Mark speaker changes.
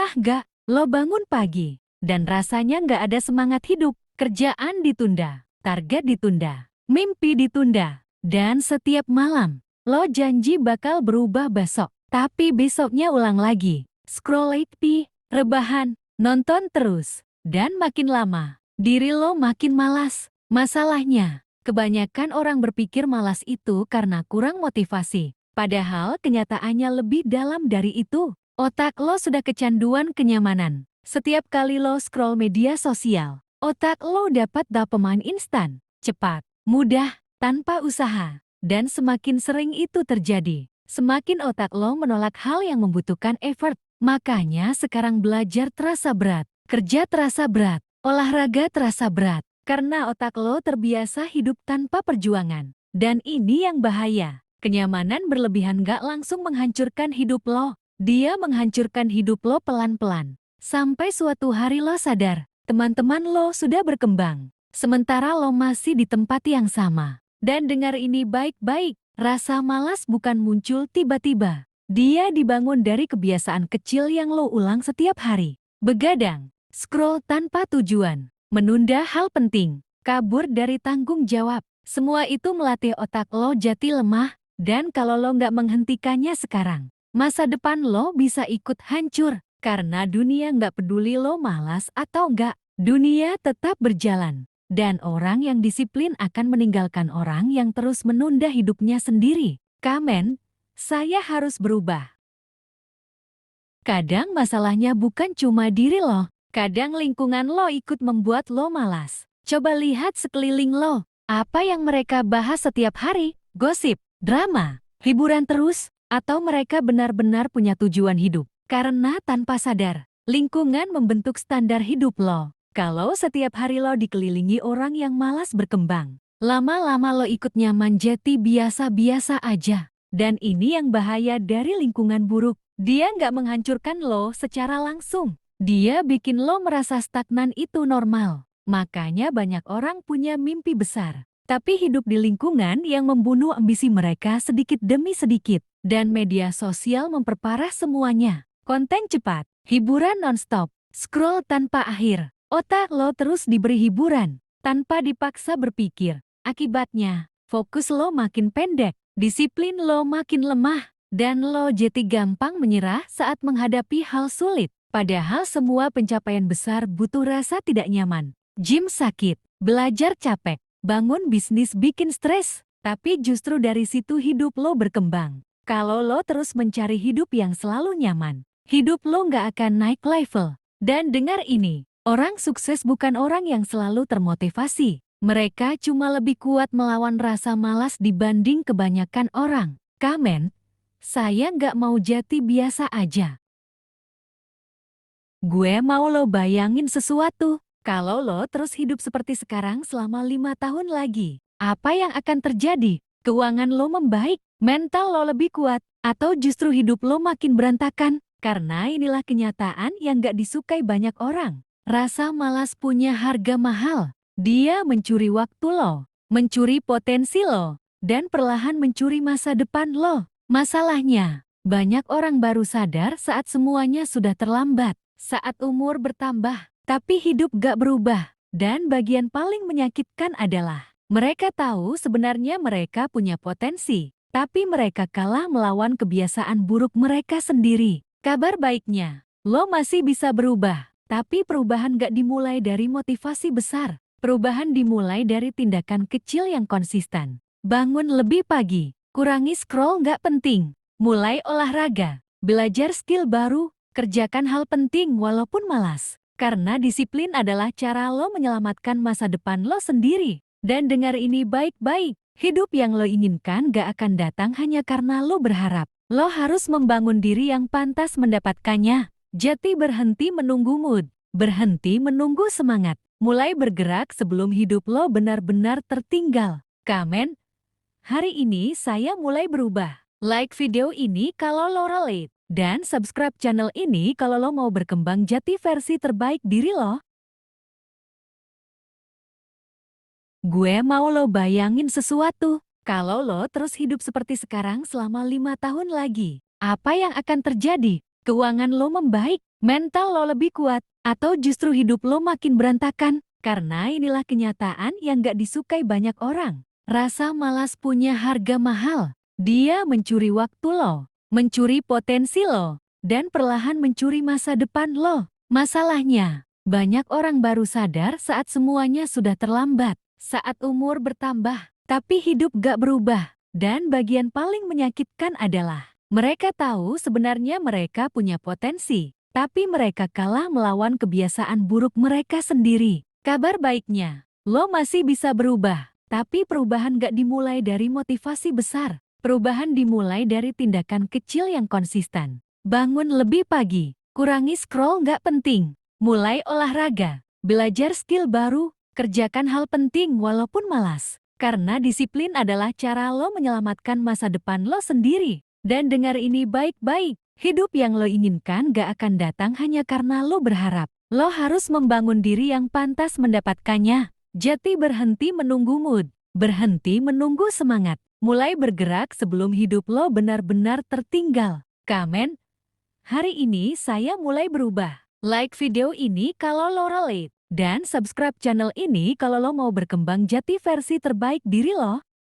Speaker 1: Pernah gak lo bangun pagi dan rasanya nggak ada semangat hidup? Kerjaan ditunda, target ditunda, mimpi ditunda, dan setiap malam lo janji bakal berubah besok. Tapi besoknya ulang lagi. Scroll lagi, rebahan, nonton terus, dan makin lama diri lo makin malas. Masalahnya, kebanyakan orang berpikir malas itu karena kurang motivasi. Padahal kenyataannya lebih dalam dari itu. Otak lo sudah kecanduan kenyamanan. Setiap kali lo scroll media sosial, otak lo dapat dopamine instan, cepat, mudah, tanpa usaha. Dan semakin sering itu terjadi, semakin otak lo menolak hal yang membutuhkan effort. Makanya sekarang belajar terasa berat, kerja terasa berat, olahraga terasa berat. Karena otak lo terbiasa hidup tanpa perjuangan. Dan ini yang bahaya. Kenyamanan berlebihan gak langsung menghancurkan hidup lo. Dia menghancurkan hidup lo pelan-pelan. Sampai suatu hari lo sadar, teman-teman lo sudah berkembang. Sementara lo masih di tempat yang sama. Dan dengar ini baik-baik, rasa malas bukan muncul tiba-tiba. Dia dibangun dari kebiasaan kecil yang lo ulang setiap hari. Begadang, scroll tanpa tujuan, menunda hal penting, kabur dari tanggung jawab. Semua itu melatih otak lo jadi lemah, dan kalau lo nggak menghentikannya sekarang, masa depan lo bisa ikut hancur, karena dunia nggak peduli lo malas atau nggak. Dunia tetap berjalan, dan orang yang disiplin akan meninggalkan orang yang terus menunda hidupnya sendiri. Kamen, saya harus berubah. Kadang masalahnya bukan cuma diri lo, kadang lingkungan lo ikut membuat lo malas. Coba lihat sekeliling lo, apa yang mereka bahas setiap hari? Gosip, drama, hiburan terus? Atau mereka benar-benar punya tujuan hidup? Karena tanpa sadar, lingkungan membentuk standar hidup lo. Kalau setiap hari lo dikelilingi orang yang malas berkembang, lama-lama lo ikut nyaman jadi biasa-biasa aja. Dan ini yang bahaya dari lingkungan buruk. Dia nggak menghancurkan lo secara langsung. Dia bikin lo merasa stagnan, itu normal. Makanya banyak orang punya mimpi besar, tapi hidup di lingkungan yang membunuh ambisi mereka sedikit demi sedikit. Dan media sosial memperparah semuanya. Konten cepat, hiburan nonstop, scroll tanpa akhir. Otak lo terus diberi hiburan, tanpa dipaksa berpikir. Akibatnya, fokus lo makin pendek, disiplin lo makin lemah, dan lo jadi gampang menyerah saat menghadapi hal sulit. Padahal semua pencapaian besar butuh rasa tidak nyaman. Gym sakit, belajar capek, bangun bisnis bikin stres. Tapi justru dari situ hidup lo berkembang. Kalau lo terus mencari hidup yang selalu nyaman, hidup lo nggak akan naik level. Dan dengar ini, orang sukses bukan orang yang selalu termotivasi. Mereka cuma lebih kuat melawan rasa malas dibanding kebanyakan orang. Kamen, saya nggak mau jadi biasa aja. Gue mau lo bayangin sesuatu. Kalau lo terus hidup seperti sekarang selama 5 tahun lagi, apa yang akan terjadi? Keuangan lo membaik, mental lo lebih kuat, atau justru hidup lo makin berantakan? Karena inilah kenyataan yang gak disukai banyak orang. Rasa malas punya harga mahal. Dia mencuri waktu lo, mencuri potensi lo, dan perlahan mencuri masa depan lo. Masalahnya, banyak orang baru sadar saat semuanya sudah terlambat, saat umur bertambah, tapi hidup gak berubah. Dan bagian paling menyakitkan adalah, mereka tahu sebenarnya mereka punya potensi, tapi mereka kalah melawan kebiasaan buruk mereka sendiri. Kabar baiknya, lo masih bisa berubah, tapi perubahan gak dimulai dari motivasi besar. Perubahan dimulai dari tindakan kecil yang konsisten. Bangun lebih pagi, kurangi scroll gak penting, mulai olahraga, belajar skill baru, kerjakan hal penting walaupun malas. Karena disiplin adalah cara lo menyelamatkan masa depan lo sendiri. Dan dengar ini baik-baik, hidup yang lo inginkan gak akan datang hanya karena lo berharap. Lo harus membangun diri yang pantas mendapatkannya. Jadi berhenti menunggu mood, berhenti menunggu semangat. Mulai bergerak sebelum hidup lo benar-benar tertinggal. Kamen, hari ini saya mulai berubah. Like video ini kalau lo relate. Dan subscribe channel ini kalau lo mau berkembang jadi versi terbaik diri lo. Gue mau lo bayangin sesuatu. Kalau lo terus hidup seperti sekarang selama 5 tahun lagi, apa yang akan terjadi? Keuangan lo membaik, mental lo lebih kuat, atau justru hidup lo makin berantakan? Karena inilah kenyataan yang gak disukai banyak orang. Rasa malas punya harga mahal. Dia mencuri waktu lo, mencuri potensi lo, dan perlahan mencuri masa depan lo. Masalahnya, banyak orang baru sadar saat semuanya sudah terlambat, saat umur bertambah, tapi hidup gak berubah. Dan bagian paling menyakitkan adalah mereka tahu sebenarnya mereka punya potensi, tapi mereka kalah melawan kebiasaan buruk mereka sendiri. Kabar baiknya, lo masih bisa berubah, tapi perubahan gak dimulai dari motivasi besar. Perubahan dimulai dari tindakan kecil yang konsisten. Bangun lebih pagi, kurangi scroll gak penting, mulai olahraga, belajar skill baru, kerjakan hal penting walaupun malas. Karena disiplin adalah cara lo menyelamatkan masa depan lo sendiri. Dan dengar ini baik-baik, hidup yang lo inginkan gak akan datang hanya karena lo berharap. Lo harus membangun diri yang pantas mendapatkannya. Jadi berhenti menunggu mood, berhenti menunggu semangat. Mulai bergerak sebelum hidup lo benar-benar tertinggal. Komen, hari ini saya mulai berubah. Like video ini kalau lo relate. Dan subscribe channel ini kalau lo mau berkembang jadi versi terbaik diri lo.